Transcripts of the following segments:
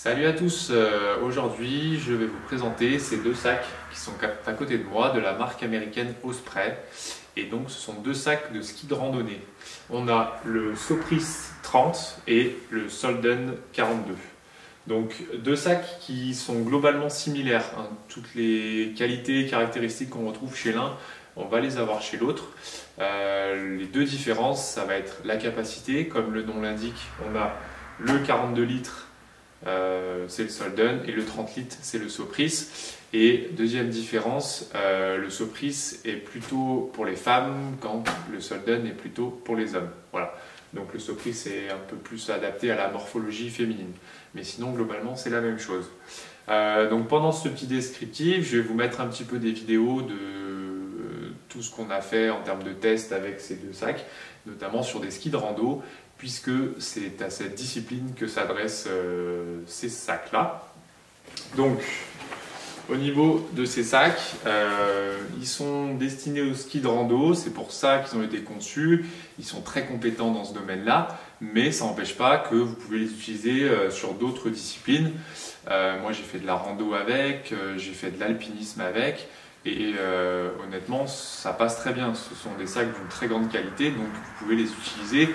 Salut à tous, aujourd'hui je vais vous présenter ces deux sacs qui sont à côté de moi de la marque américaine Osprey. Et donc ce sont deux sacs de ski de randonnée. On a le Sopris 30 et le Solden 42. Donc deux sacs qui sont globalement similaires, hein. Toutes les qualités et caractéristiques qu'on retrouve chez l'un, on va les avoir chez l'autre. Les deux différences, ça va être la capacité, comme le nom l'indique, on a le 42 litres. C'est le Solden et le 30 litres c'est le Sopris. Et deuxième différence, le Sopris est plutôt pour les femmes quand le Solden est plutôt pour les hommes. Voilà. Donc le Sopris est un peu plus adapté à la morphologie féminine. Mais sinon globalement c'est la même chose. Donc pendant ce petit descriptif, je vais vous mettre un petit peu des vidéos de tout ce qu'on a fait en termes de tests avec ces deux sacs, notamment sur des skis de rando, puisque c'est à cette discipline que s'adressent ces sacs-là. Donc, au niveau de ces sacs, ils sont destinés au ski de rando, c'est pour ça qu'ils ont été conçus, ils sont très compétents dans ce domaine-là, mais ça n'empêche pas que vous pouvez les utiliser sur d'autres disciplines. Moi j'ai fait de la rando avec, j'ai fait de l'alpinisme avec, et honnêtement ça passe très bien. Ce sont des sacs d'une très grande qualité, donc vous pouvez les utiliser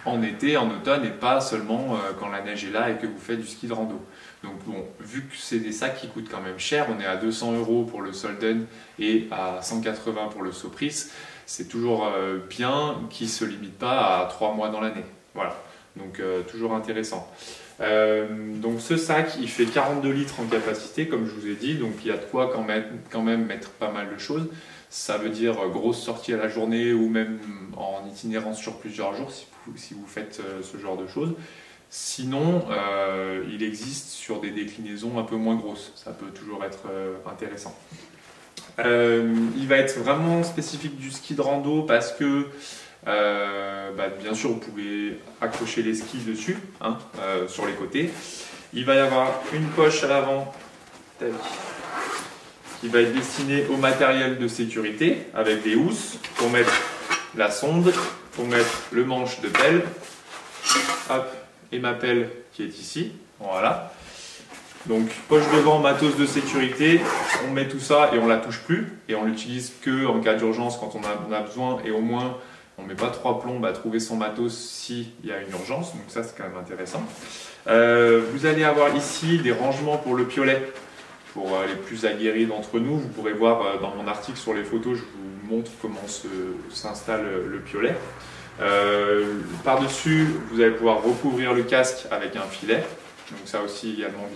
en été, en automne et pas seulement quand la neige est là et que vous faites du ski de rando. Donc bon, vu que c'est des sacs qui coûtent quand même cher, on est à 200 € pour le Solden et à 180 pour le Sopris, c'est toujours bien qu'ils ne se limitent pas à 3 mois dans l'année. Voilà, donc toujours intéressant. Donc ce sac il fait 42 litres en capacité comme je vous ai dit, donc il y a de quoi quand même mettre pas mal de choses. Ça veut dire grosse sortie à la journée ou même en itinérance sur plusieurs jours si vous faites ce genre de choses. Sinon il existe sur des déclinaisons un peu moins grosses, ça peut toujours être intéressant. Il va être vraiment spécifique du ski de rando parce que bien sûr vous pouvez accrocher les skis dessus, hein, sur les côtés. Il va y avoir une poche à l'avant qui va être destinée au matériel de sécurité avec des housses pour mettre la sonde, pour mettre le manche de pelle, hop, et ma pelle qui est ici, voilà. Donc poche devant, matos de sécurité, on met tout ça et on la touche plus et on l'utilise que en cas d'urgence quand on en a besoin, et au moins on ne met pas 3 plombes à trouver son matos s'il y a une urgence, donc ça c'est quand même intéressant. Vous allez avoir ici des rangements pour le piolet, pour les plus aguerris d'entre nous. Vous pourrez voir dans mon article sur les photos, je vous montre comment s'installe le piolet. Par-dessus, vous allez pouvoir recouvrir le casque avec un filet, donc ça aussi également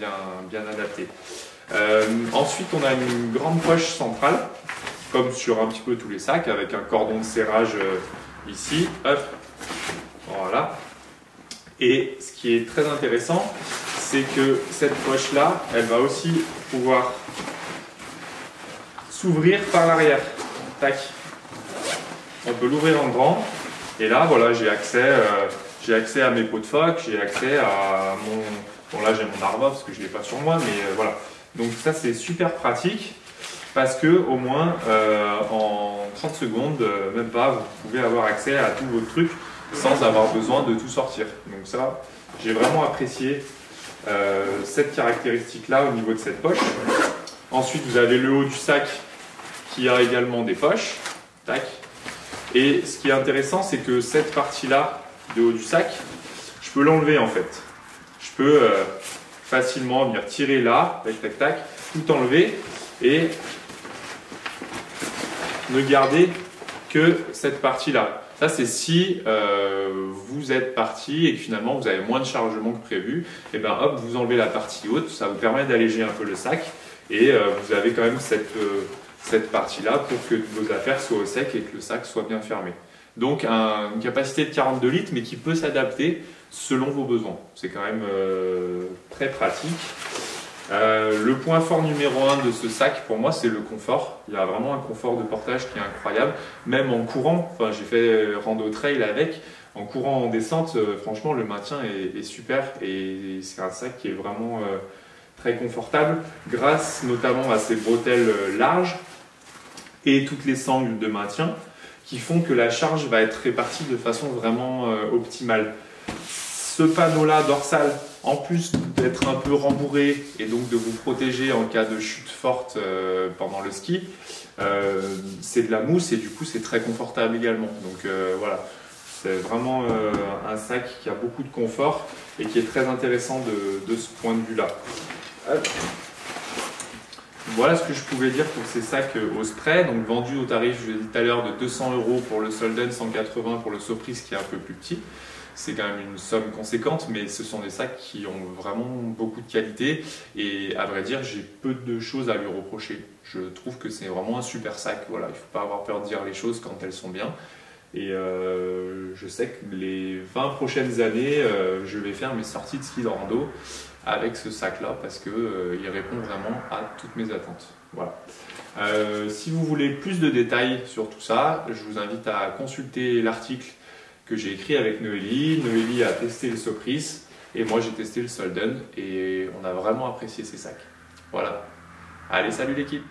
bien adapté. Ensuite, on a une grande poche centrale, comme sur un petit peu tous les sacs, avec un cordon de serrage ici, hop, voilà. Et ce qui est très intéressant, c'est que cette poche-là, elle va aussi pouvoir s'ouvrir par l'arrière. Tac. On peut l'ouvrir en grand. Et là, voilà, j'ai accès à mes pots de phoque, j'ai accès à mon... Bon, là, j'ai mon Arva parce que je ne l'ai pas sur moi, mais voilà. Donc ça, c'est super pratique parce que au moins, en 30 secondes, même pas, vous pouvez avoir accès à tous vos trucs sans avoir besoin de tout sortir. Donc ça, j'ai vraiment apprécié cette caractéristique-là au niveau de cette poche. Ensuite, vous avez le haut du sac qui a également des poches. Tac. Et ce qui est intéressant, c'est que cette partie-là, de haut du sac, je peux l'enlever en fait. Je peux facilement venir tirer là, tac, tac, tac, tout enlever et ne garder que cette partie-là. Ça, c'est si vous êtes parti et que finalement vous avez moins de chargement que prévu. Et bien hop, vous enlevez la partie haute, ça vous permet d'alléger un peu le sac et vous avez quand même cette partie-là pour que vos affaires soient au sec et que le sac soit bien fermé. Donc une capacité de 42 litres mais qui peut s'adapter selon vos besoins. C'est quand même très pratique. Le point fort numéro 1 de ce sac pour moi c'est le confort. Il y a vraiment un confort de portage qui est incroyable. Même en courant, enfin j'ai fait rando trail avec, en courant en descente, franchement le maintien est super et c'est un sac qui est vraiment très confortable grâce notamment à ces bretelles larges et toutes les sangles de maintien qui font que la charge va être répartie de façon vraiment optimale. Ce panneau là dorsal En plus d'être un peu rembourré et donc de vous protéger en cas de chute forte pendant le ski, c'est de la mousse et du coup c'est très confortable également. Donc voilà, c'est vraiment un sac qui a beaucoup de confort et qui est très intéressant de ce point de vue-là. Voilà ce que je pouvais dire pour ces sacs au spray, donc vendus au tarif, je l'ai dit tout à l'heure, de 200 € pour le Solden, 180 pour le Sopris qui est un peu plus petit. C'est quand même une somme conséquente, mais ce sont des sacs qui ont vraiment beaucoup de qualité et à vrai dire, j'ai peu de choses à lui reprocher. Je trouve que c'est vraiment un super sac, voilà, il ne faut pas avoir peur de dire les choses quand elles sont bien. Et je sais que les 20 prochaines années, je vais faire mes sorties de ski de rando avec ce sac-là parce qu'il répond vraiment à toutes mes attentes. Voilà. Si vous voulez plus de détails sur tout ça, je vous invite à consulter l'article que j'ai écrit avec Noélie. Noélie a testé le Sopris et moi j'ai testé le Solden et on a vraiment apprécié ces sacs. Voilà. Allez, salut l'équipe!